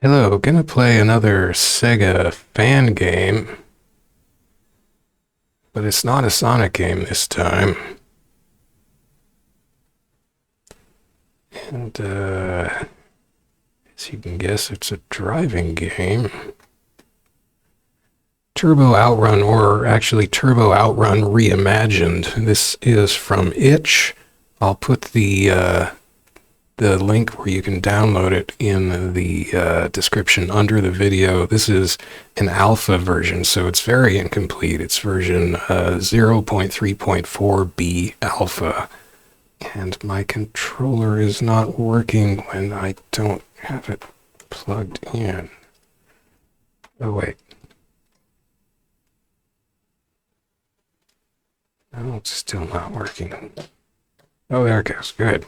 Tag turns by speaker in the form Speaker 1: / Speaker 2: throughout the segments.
Speaker 1: Hello, gonna play another Sega fan game, but it's not a Sonic game this time. And, as you can guess, it's a driving game. Turbo Outrun, or actually Turbo Outrun Reimagined. This is from Itch. I'll put the link where you can download it in the description under the video. This is an alpha version, so it's very incomplete. It's version 0.3.4b alpha. And my controller is not working when I don't have it plugged in. Oh, wait. Oh, it's still not working. Oh, there it goes. Good.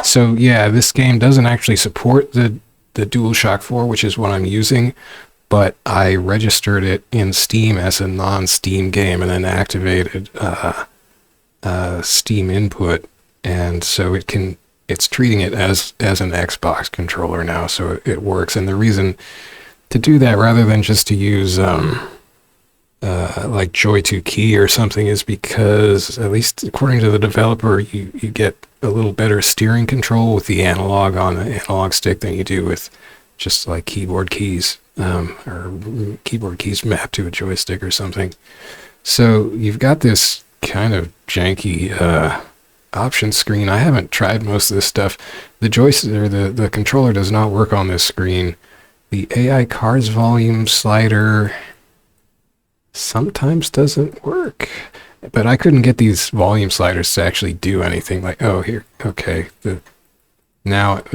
Speaker 1: So yeah, this game doesn't actually support the DualShock 4, which is what I'm using, but I registered it in Steam as a non-Steam game and then activated Steam input, and so it's treating it as an Xbox controller now, so it works. And the reason to do that rather than just to use like Joy 2 Key or something is because, at least according to the developer, you get a little better steering control with the analog on the analog stick than you do with just like keyboard keys, or keyboard keys mapped to a joystick or something. So you've got this kind of janky option screen. I haven't tried most of this stuff. The joystick or the controller does not work on this screen. The AI cards volume slider sometimes doesn't work, but I couldn't get these volume sliders to actually do anything. Like, oh, here, okay, now it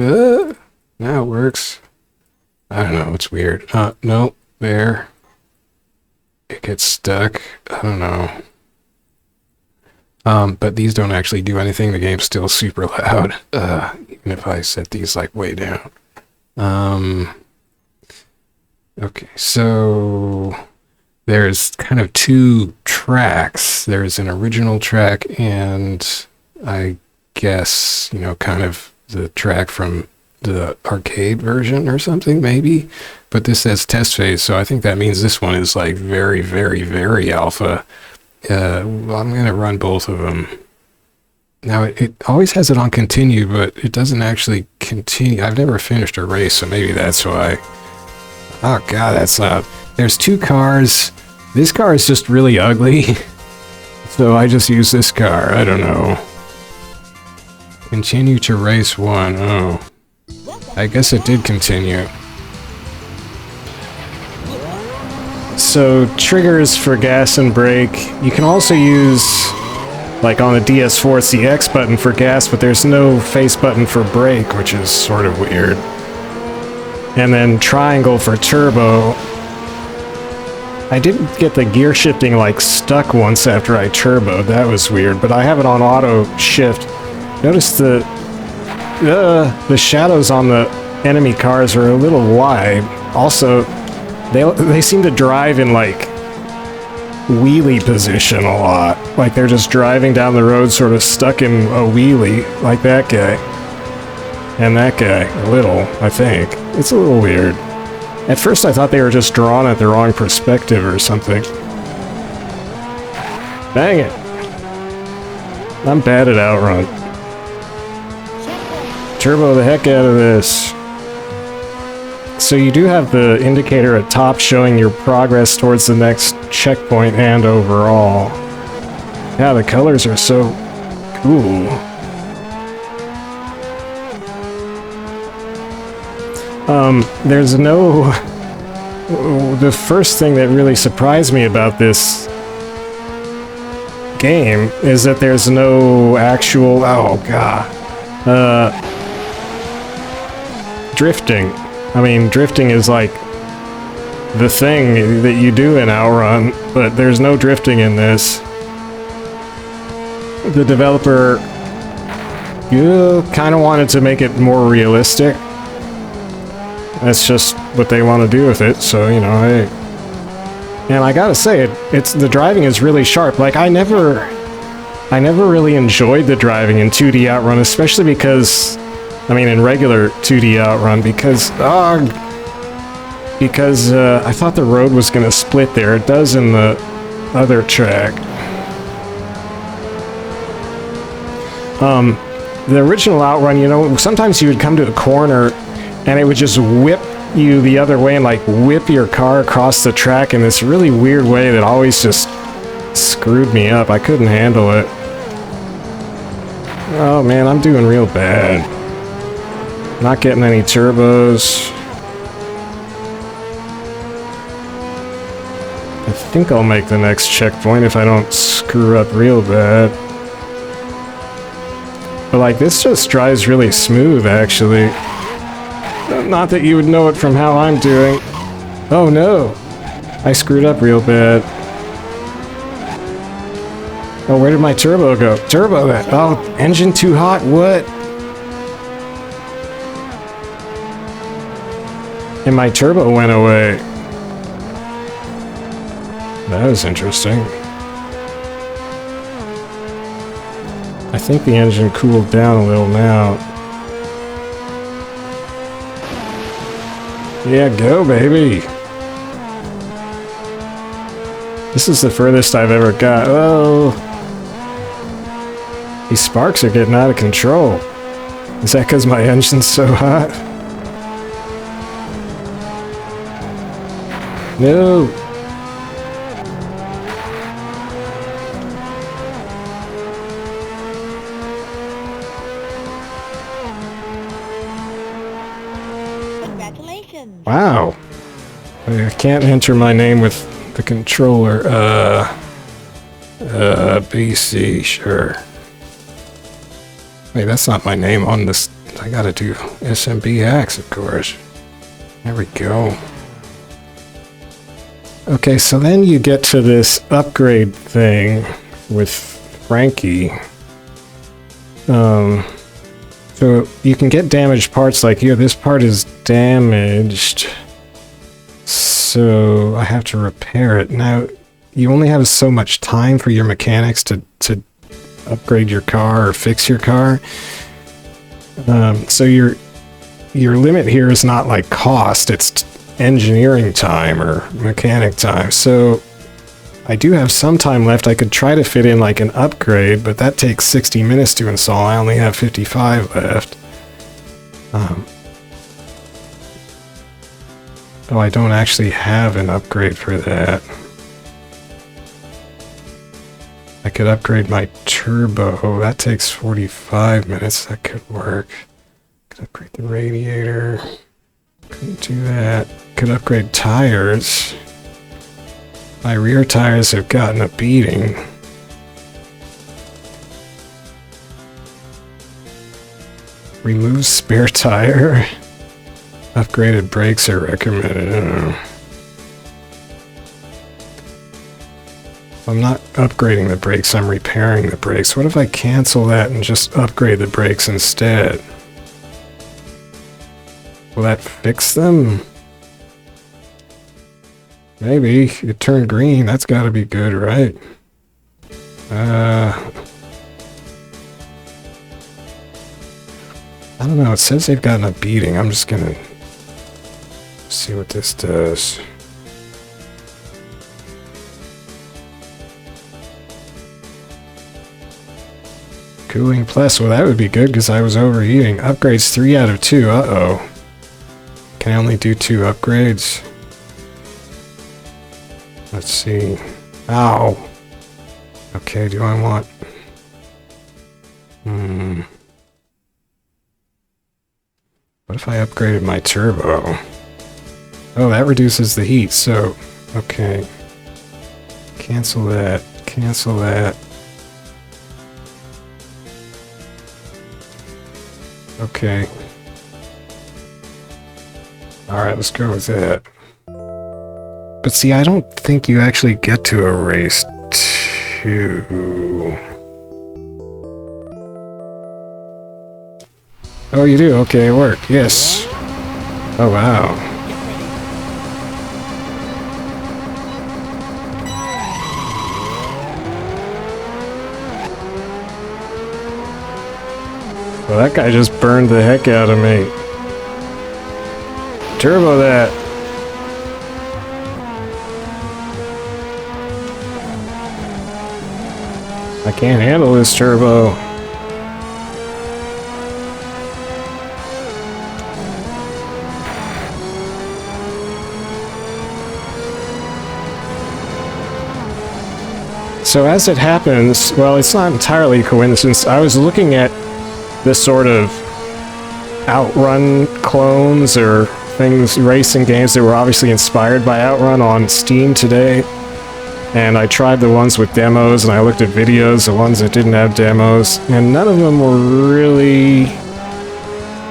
Speaker 1: works. I don't know, it's weird. No, there, it gets stuck. I don't know. But these don't actually do anything. The game's still super loud, even if I set these like way down. Okay, so there's kind of two tracks. There's an original track and I guess, kind of the track from the arcade version or something, maybe. But this says test phase, so I think that means this one is like very, very, very alpha. Well, I'm going to run both of them. Now, it always has it on continue, but it doesn't actually continue. I've never finished a race, so maybe that's why. Oh god, that's loud. There's two cars. This car is just really ugly. So I just use this car. I don't know. Continue to race one. Oh. I guess it did continue. So triggers for gas and brake. You can also use, like on the DS4, it's the X button for gas, but there's no face button for brake, which is sort of weird. And then triangle for turbo. I didn't get the gear shifting like stuck once after I turboed. That was weird, but I have it on auto shift. Notice the shadows on the enemy cars are a little wide. Also, they seem to drive in like wheelie position a lot. Like they're just driving down the road sort of stuck in a wheelie, like that guy. And that guy, a little, I think. It's a little weird. At first I thought they were just drawn at the wrong perspective or something. Dang it. I'm bad at Outrun. Turbo the heck out of this. So you do have the indicator at top showing your progress towards the next checkpoint and overall. Yeah, the colors are so cool. There's no... The first thing that really surprised me about this game is that there's no actual... Oh, God. Drifting. I mean, drifting is like the thing that you do in Outrun, but there's no drifting in this. The developer kind of wanted to make it more realistic. That's just what they want to do with it, so, hey. And I gotta say, the driving is really sharp. Like, I never really enjoyed the driving in 2D Outrun, especially because, in regular 2D Outrun, because, because I thought the road was going to split there. It does in the other track. The original Outrun, you know, sometimes you would come to a corner and it would just whip you the other way and like whip your car across the track in this really weird way that always just screwed me up. I couldn't handle it. Oh man, I'm doing real bad. Not getting any turbos. I think I'll make the next checkpoint if I don't screw up real bad. But like, this just drives really smooth, actually. Not that you would know it from how I'm doing. Oh no! I screwed up real bad. Oh, where did my turbo go? Turbo that! Oh, engine too hot? What? And my turbo went away. That was interesting. I think the engine cooled down a little now. Yeah, go, baby! This is the furthest I've ever got. Oh! These sparks are getting out of control. Is that because my engine's so hot? No!
Speaker 2: Congratulations!
Speaker 1: Wow! I can't enter my name with the controller. BC, sure. Wait, that's not my name on this. I gotta do smbhax, of course. There we go. Okay, so then you get to this upgrade thing with Frankie. So you can get damaged parts like here. This part is damaged. So I have to repair it. Now, you only have so much time for your mechanics to upgrade your car or fix your car. So your limit here is not like cost, it's engineering time or mechanic time. So I do have some time left. I could try to fit in like an upgrade, but that takes 60 minutes to install. I only have 55 left. Oh, I don't actually have an upgrade for that. I could upgrade my turbo. That takes 45 minutes. That could work. Could upgrade the radiator. Couldn't do that. Could upgrade tires. My rear tires have gotten a beating. Remove spare tire. Upgraded brakes are recommended. I don't know. I'm not upgrading the brakes, I'm repairing the brakes. What if I cancel that and just upgrade the brakes instead? Will that fix them? Maybe. It turned green. That's gotta be good, right? I don't know. It says they've gotten a beating. I'm just gonna see what this does. Cooling plus. Well, that would be good because I was overheating. Upgrades 3 out of 2. Uh-oh. Can I only do 2 upgrades? Let's see. Ow. Okay, do I want... What if I upgraded my turbo? Oh, that reduces the heat, so... Okay. Cancel that. Cancel that. Okay. Alright, let's go with that. But see, I don't think you actually get to a race 2. Oh, you do? Okay, it worked. Yes. Oh, wow. Well, that guy just burned the heck out of me. Turbo that. I can't handle this turbo. So as it happens, well, it's not entirely coincidence. I was looking at this sort of Outrun clones or things, racing games that were obviously inspired by Outrun on Steam today. And I tried the ones with demos, and I looked at videos, the ones that didn't have demos, and none of them were really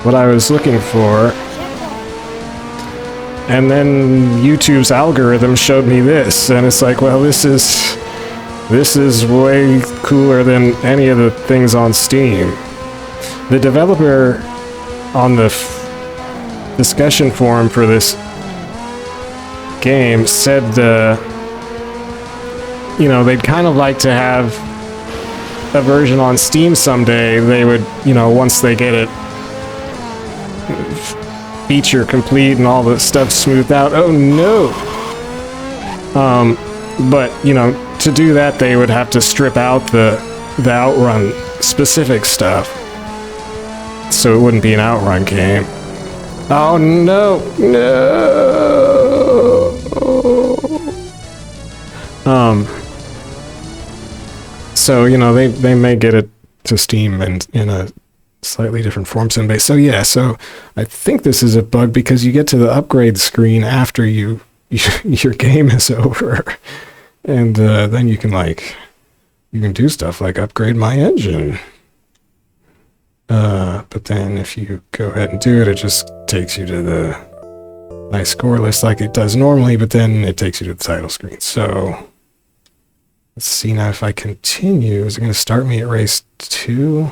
Speaker 1: what I was looking for. And then YouTube's algorithm showed me this, and it's like, well, this is way cooler than any of the things on Steam. The developer on the discussion forum for this game said, you know, they'd kind of like to have a version on Steam someday. They would, you know, once they get it feature complete and all the stuff smoothed out. Oh no! But, you know, to do that, they would have to strip out the Outrun specific stuff. So it wouldn't be an Outrun game. Oh no! No! So, you know, they may get it to Steam and in a slightly different form someday. So yeah, so I think this is a bug because you get to the upgrade screen after your game is over. And then you can do stuff like upgrade my engine. But then if you go ahead and do it, it just takes you to the nice score list like it does normally, but then it takes you to the title screen. So let's see now if I continue. Is it going to start me at race 2?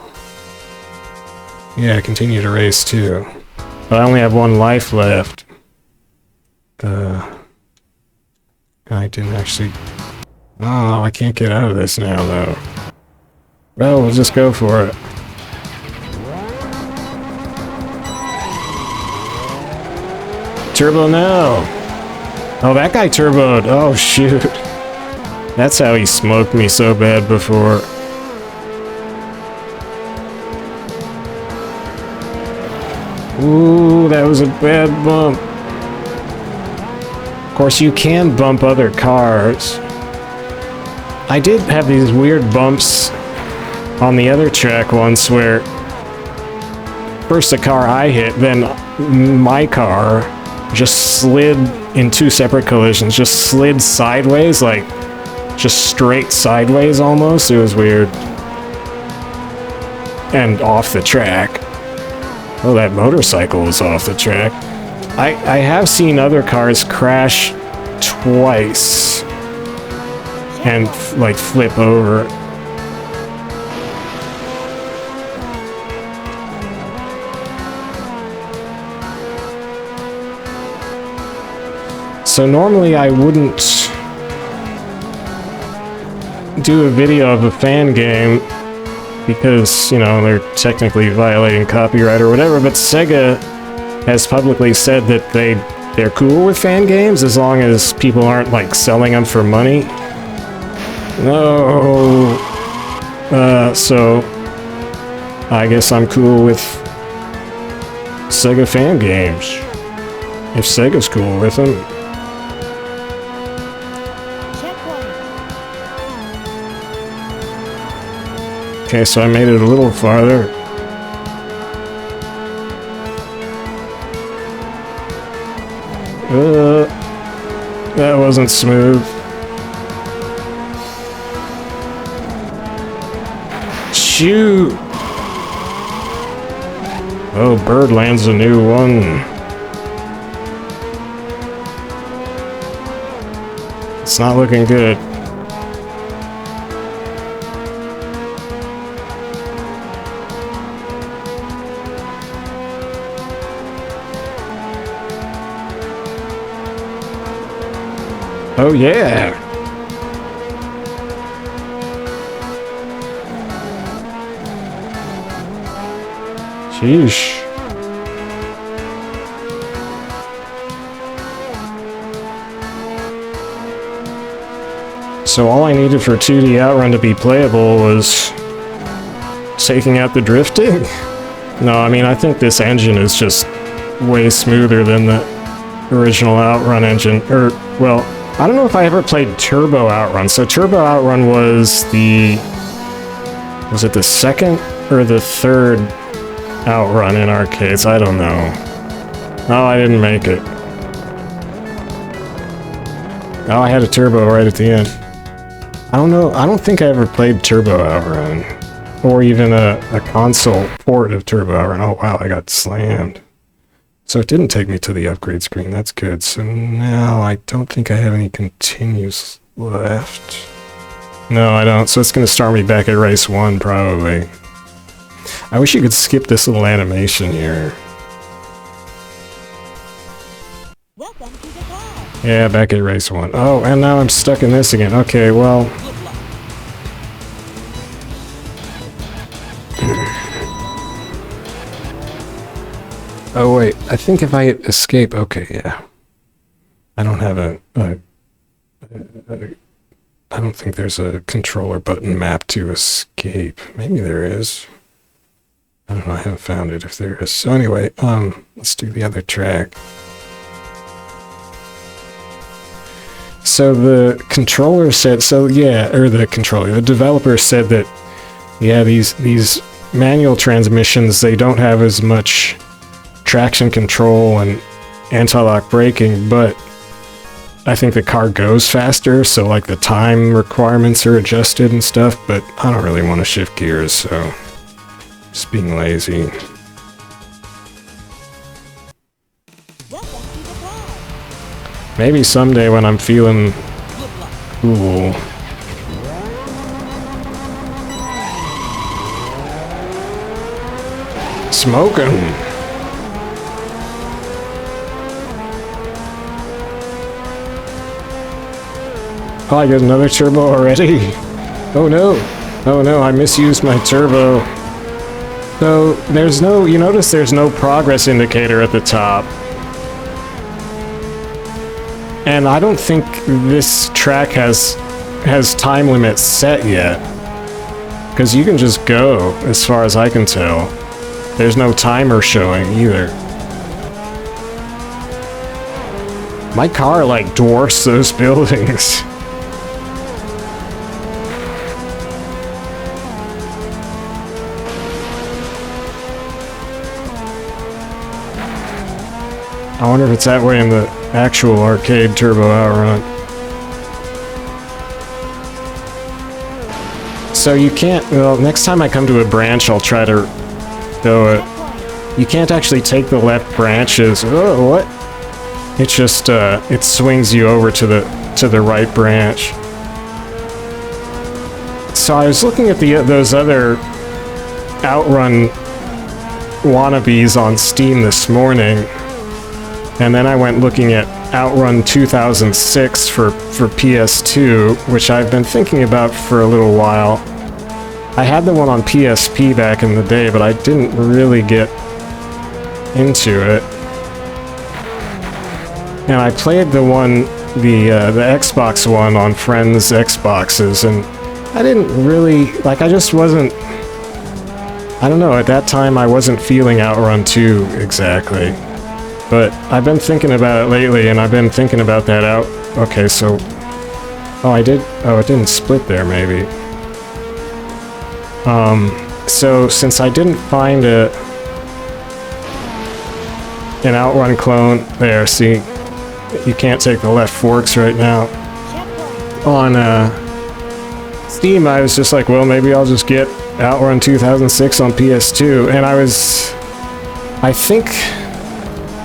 Speaker 1: Yeah, continue to race 2. But I only have 1 life left. I didn't actually... Oh, I can't get out of this now, though. Well, we'll just go for it. Turbo now! Oh, that guy turboed! Oh, shoot. That's how he smoked me so bad before. Ooh, that was a bad bump. Of course, you can bump other cars. I did have these weird bumps on the other track once where first the car I hit, then my car just slid in 2 separate collisions, just slid sideways, like just straight sideways almost. It was weird. And off the track. Oh, that motorcycle was off the track. I have seen other cars crash twice and like flip over. So normally I wouldn't do a video of a fan game because, you know, they're technically violating copyright or whatever, but Sega has publicly said that they're cool with fan games as long as people aren't like selling them for money. No. So I guess I'm cool with Sega fan games. If Sega's cool with them. Okay, so I made it a little farther. That wasn't smooth. Shoot! Oh, Birdland's a new one. It's not looking good. Oh yeah! Sheesh.
Speaker 2: So all I needed for 2D Outrun to be playable was taking out the drifting. No, I mean, I think this engine is just way smoother than the original Outrun engine. Or, well, I don't know if I ever played Turbo Outrun. So Turbo Outrun was the... Was it the second or the third Outrun in arcades? I don't know. Oh, I didn't make it. Oh, I had a turbo right at the end. I don't know. I don't think I ever played Turbo Outrun. Or even a console port of Turbo Outrun. Oh, wow, I got slammed. So it didn't take me to the upgrade screen. That's good. So now I don't think I have any continues left. No, I don't. So it's going to start me back at race 1, probably. I wish you could skip this little animation here.
Speaker 3: Welcome to the car.
Speaker 2: Yeah, back at race 1. Oh, and now I'm stuck in this again. Okay, well...
Speaker 1: Oh wait, I think if I hit escape, okay, yeah. I don't have I don't think there's a controller button map to escape. Maybe there is. I don't know, I haven't found it if there is. So anyway, let's do the other track. So the controller said, the developer said that, yeah, these manual transmissions, they don't have as much traction control and anti-lock braking, but I think the car goes faster, so like the time requirements are adjusted and stuff, but I don't really want to shift gears, so just being lazy.
Speaker 3: Welcome to the car.
Speaker 2: Maybe someday when I'm feeling cool. Smoking! Oh, I get another turbo already? Oh no! Oh no, I misused my turbo. So, there's no... You notice there's no progress indicator at the top. And I don't think this track has time limits set yet. Because you can just go, as far as I can tell. There's no timer showing either. My car, like, dwarfs those buildings. I wonder if it's that way in the actual arcade Turbo Outrun. So you can't... Well, next time I come to a branch, I'll try to go it. You can't actually take the left branches. Oh, what? It's just, it swings you over to the right branch. So I was looking at those other Outrun wannabes on Steam this morning. And then I went looking at Outrun 2006 for PS2, which I've been thinking about for a little while. I had the one on PSP back in the day, but I didn't really get into it. And I played the Xbox one on friends' Xboxes, and I didn't really, like, I just wasn't, I don't know, at that time I wasn't feeling Outrun 2 exactly. But I've been thinking about it lately, and I've been thinking about that out. Okay, so... Oh, I did... Oh, it didn't split there, maybe. So, since I didn't find an Outrun clone... There, see? You can't take the left forks right now. On, Steam, I was just like, well, maybe I'll just get Outrun 2006 on PS2, and I think...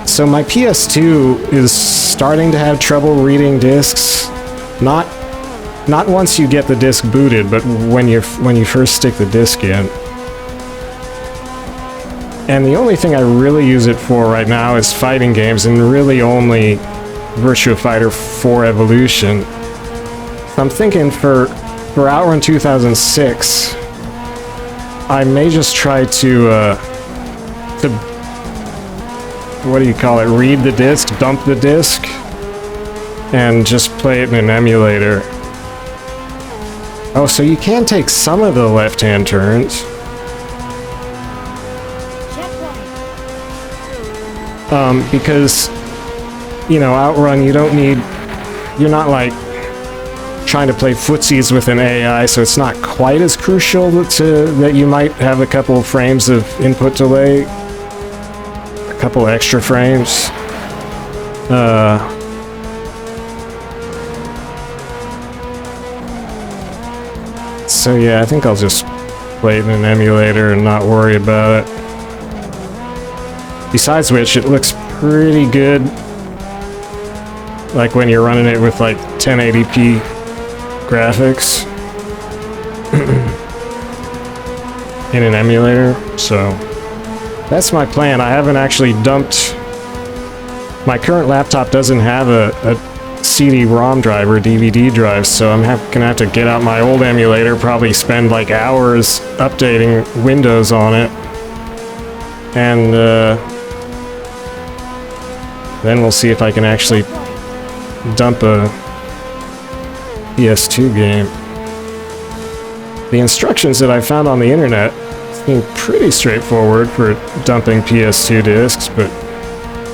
Speaker 2: So my PS2 is starting to have trouble reading discs. Not once you get the disc booted, but when you first stick the disc in. And the only thing I really use it for right now is fighting games, and really only Virtua Fighter 4 Evolution. So I'm thinking for Outrun 2006, I may just try to what do you call it, read the disc, dump the disc, and just play it in an emulator. Oh, so you can take some of the left-hand turns.
Speaker 3: Checkpoint.
Speaker 2: Because, you know, Outrun, you're not like trying to play footsies with an AI, so it's not quite as crucial that you might have a couple frames of input delay, a couple extra frames. So yeah, I think I'll just play it in an emulator and not worry about it. Besides which, it looks pretty good, like when you're running it with like 1080p graphics in an emulator. So that's my plan. I haven't actually dumped. My current laptop doesn't have a CD-ROM drive or DVD drive, so I'm gonna have to get out my old emulator, probably spend like hours updating Windows on it, and then we'll see if I can actually dump a PS2 game. The instructions that I found on the internet seem pretty straightforward for dumping PS2 discs, but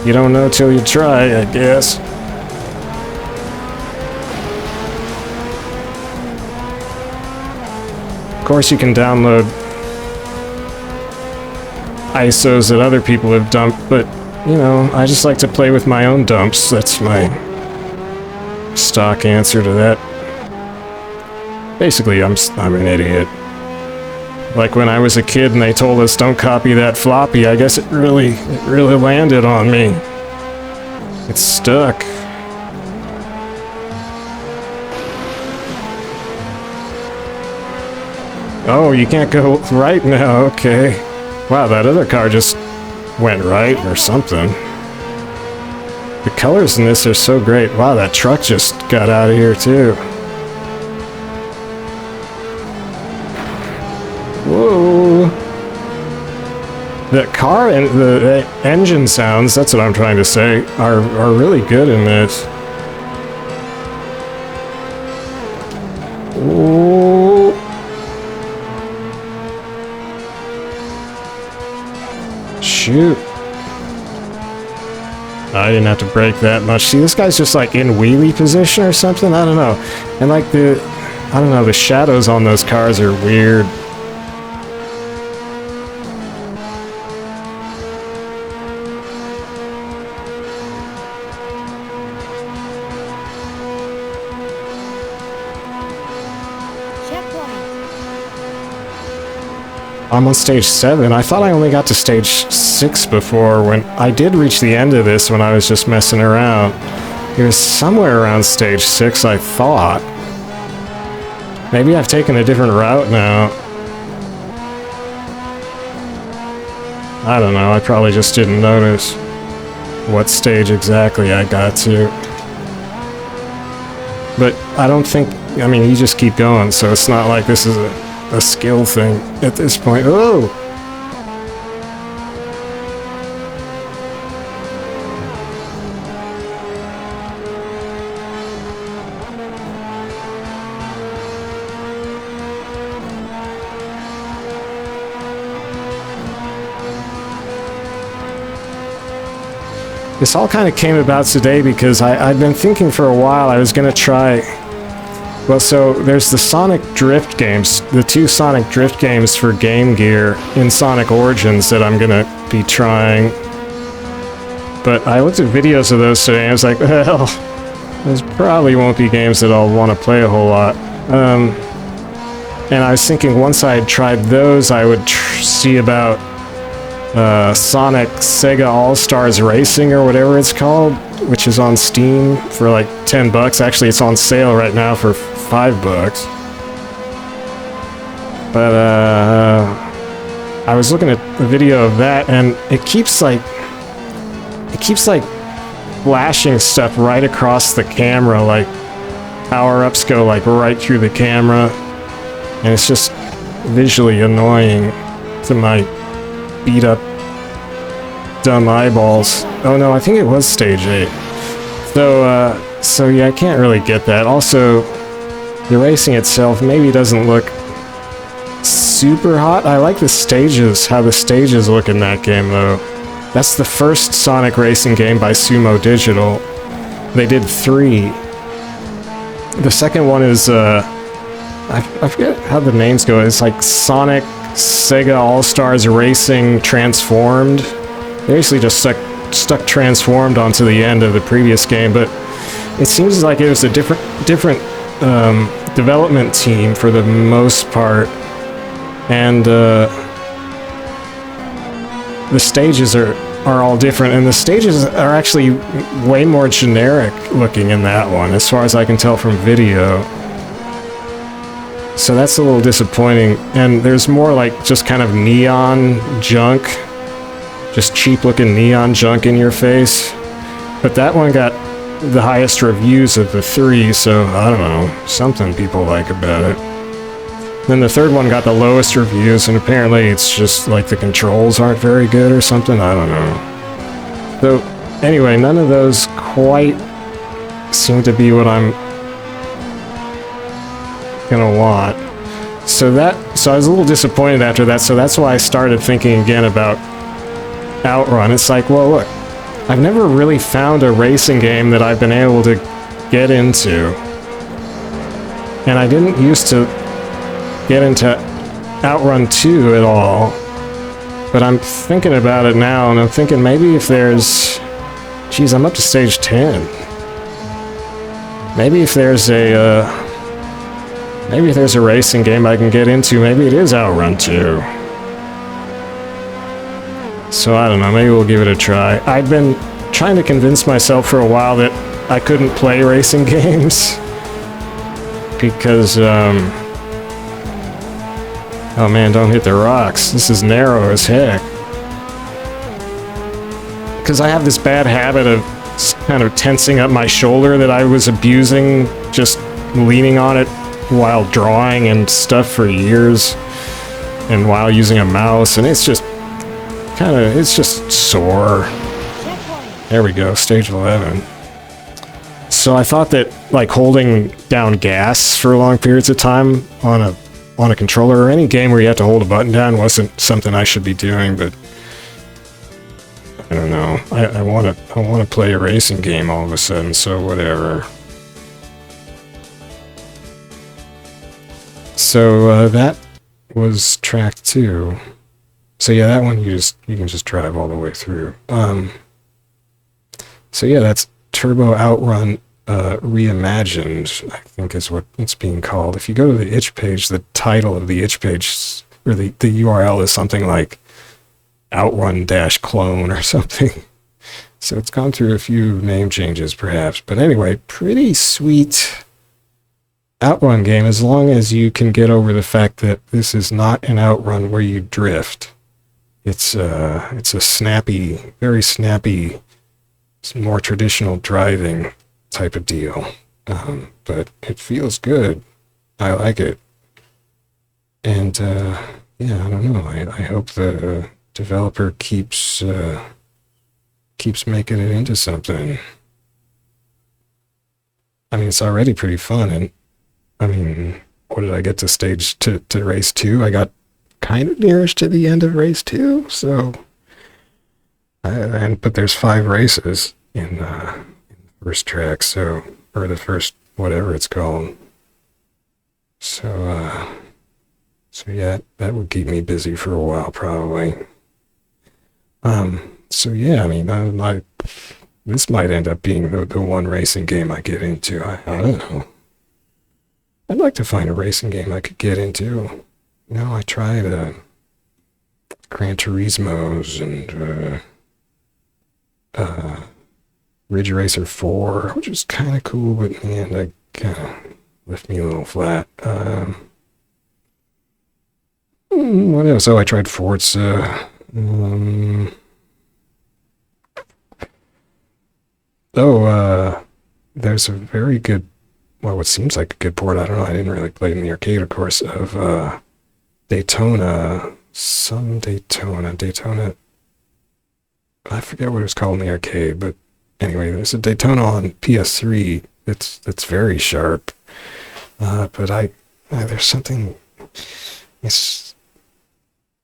Speaker 2: you don't know till you try, I guess. Of course, you can download ISOs that other people have dumped, but, you know, I just like to play with my own dumps. That's my stock answer to that. Basically, I'm an idiot. Like when I was a kid and they told us don't copy that floppy, I guess it really landed on me. It's stuck. Oh, you can't go right now, okay. Wow, that other car just went right or something. The colors in this are so great. Wow, that truck just got out of here too. Whoa. The car and the engine sounds, that's what I'm trying to say, are really good in this. Whoa. Shoot. I didn't have to brake that much. See, this guy's just like in wheelie position or something? I don't know. And like I don't know, the shadows on those cars are weird. I'm on stage 7. I thought I only got to stage 6 before. When I did reach the end of this when I was just messing around. It was somewhere around stage 6, I thought. Maybe I've taken a different route now. I don't know, I probably just didn't notice what stage exactly I got to. But I don't think, I mean, you just keep going, so it's not like this is a skill thing at this point. Oh! This all kind of came about today because I'd been thinking for a while I was going to try. Well, so there's the Sonic Drift games, the 2 Sonic Drift games for Game Gear in Sonic Origins that I'm gonna be trying. But I looked at videos of those today and I was like, well, those probably won't be games that I'll want to play a whole lot. And I was thinking once I had tried those, I would see about Sonic Sega All-Stars Racing or whatever it's called, which is on Steam for like $10. Actually, it's on sale right now for $5. But I was looking at a video of that, and it keeps like flashing stuff right across the camera, like power-ups go like right through the camera, and it's just visually annoying to my beat up dumb eyeballs. Oh no, I think it was stage 8. So yeah, I can't really get that. Also, The racing itself maybe doesn't look super hot. I like the stages, how the stages look in that game, though. That's the first Sonic racing game by Sumo Digital. They did 3. The second one is, I forget how the names go. It's like Sonic Sega All-Stars Racing Transformed. They basically just stuck Transformed onto the end of the previous game, but it seems like it was a different development team for the most part, and the stages are all different, and the stages are actually way more generic looking in that one, as far as I can tell from video. So that's a little disappointing, and there's more like just kind of neon junk, just cheap looking neon junk in your face. But that one got the highest reviews of the 3, so I don't know, something people like about it. Then the third one got the lowest reviews, and apparently it's just like the controls aren't very good or something, I don't know. So anyway, none of those quite seem to be what I'm gonna want. So I was a little disappointed after that, so that's why I started thinking again about Outrun. It's like, well, look, I've never really found a racing game that I've been able to get into. And I didn't used to get into Outrun 2 at all. But I'm thinking about it now, and I'm thinking maybe if there's... Geez, I'm up to stage 10. Maybe if there's a racing game I can get into, maybe it is Outrun 2. So I don't know, maybe we'll give it a try. I've been trying to convince myself for a while that I couldn't play racing games. Because, oh man, don't hit the rocks. This is narrow as heck. Because I have this bad habit of kind of tensing up my shoulder that I was abusing, just leaning on it while drawing and stuff for years, and while using a mouse, and it's just it's just sore. There we go, stage 11. So I thought that like holding down gas for long periods of time on a controller or any game where you have to hold a button down wasn't something I should be doing, but I don't know. I want to play a racing game all of a sudden, so whatever. So that was track 2. So yeah, that one you can just drive all the way through. So yeah, that's Turbo Outrun Reimagined, I think is what it's being called. If you go to the itch page, the title of the itch page, or the URL is something like Outrun-clone or something. So it's gone through a few name changes perhaps. But anyway, pretty sweet Outrun game, as long as you can get over the fact that this is not an Outrun where you drift. It's a snappy, very snappy, more traditional driving type of deal. But it feels good. I like it. And yeah, I don't know. I hope the developer keeps making it into something. I mean, it's already pretty fun, and I mean, what did I get to stage to race 2? I got kind of nearish to the end of race 2, so but there's 5 races in the first track, so, or the first whatever it's called. So yeah, that would keep me busy for a while probably. So yeah, I mean, this might end up being the one racing game I get into. I don't know. I'd like to find a racing game I could get into. You know, I tried Gran Turismo's and Ridge Racer 4, which was kind of cool, but in the end, I kind of left me a little flat. What else? Oh, I tried Forza. There's a very good, well, what seems like a good port, I don't know, I didn't really play it in the arcade, of course, of Daytona, I forget what it was called in the arcade, but anyway, there's a Daytona on PS3 that's very sharp,
Speaker 1: But there's something, it's,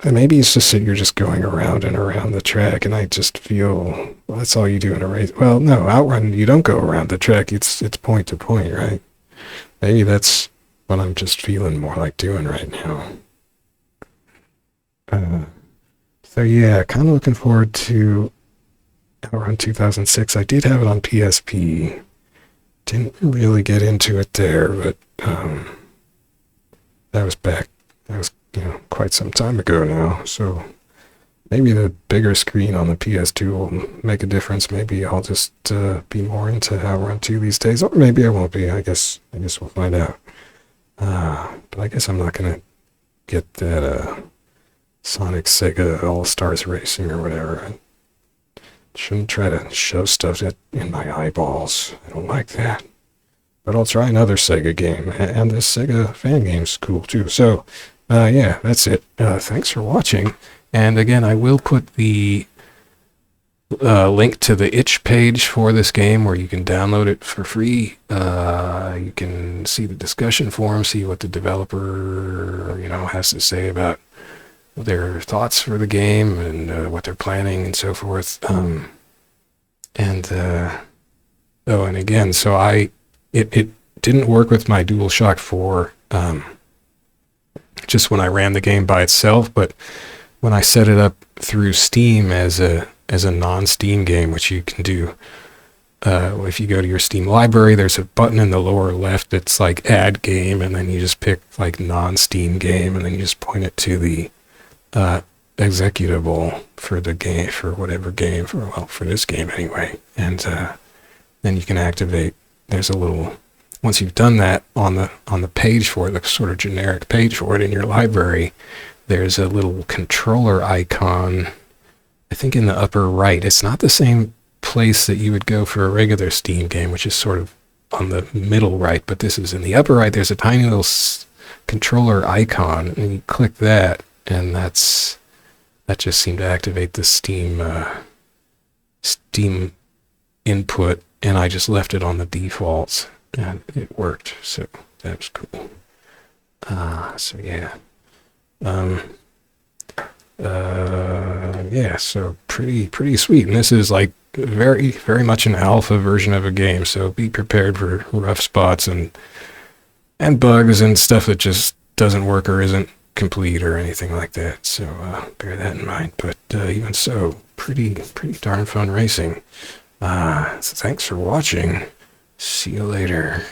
Speaker 1: maybe it's just that you're just going around and around the track, and I just feel, well, that's all you do in a race. Well, no, Outrun, you don't go around the track, it's point to point, right? Maybe that's what I'm just feeling more like doing right now. So yeah, kind of looking forward to Outrun 2006. I did have it on PSP. Didn't really get into it there, but that was quite some time ago now. So maybe the bigger screen on the PS2 will make a difference. Maybe I'll just be more into Outrun 2 these days, or maybe I won't be. I guess we'll find out. But I guess I'm not gonna get that Sonic Sega All-Stars Racing or whatever. I shouldn't try to shove stuff in my eyeballs. I don't like that. But I'll try another Sega game, and this Sega fan game's cool too. So, yeah, that's it. Thanks for watching. And again, I will put the link to the itch page for this game where you can download it for free. You can see the discussion forum, see what the developer, has to say about their thoughts for the game and what they're planning and so forth. And again, so it didn't work with my DualShock 4 just when I ran the game by itself, but when I set it up through Steam as a non-Steam game, which you can do if you go to your Steam library, there's a button in the lower left that's like add game, and then you just pick like non-Steam game, and then you just point it to the executable for the game, for whatever game, for this game anyway, and then you can activate. There's a little, once you've done that on the page for it, the sort of generic page for it in your library, there's a little controller icon, I think in the upper right. It's not the same place that you would go for a regular Steam game, which is sort of on the middle right, but this is in the upper right. There's a tiny little controller icon, and you click that, and that just seemed to activate the Steam input, and I just left it on the defaults, and it worked. So that was cool. So yeah. Yeah, so pretty sweet. And this is like very, very much an alpha version of a game, so be prepared for rough spots and bugs and stuff that just doesn't work or isn't complete or anything like that. So bear that in mind. But even so, pretty darn fun racing. So thanks for watching. See you later.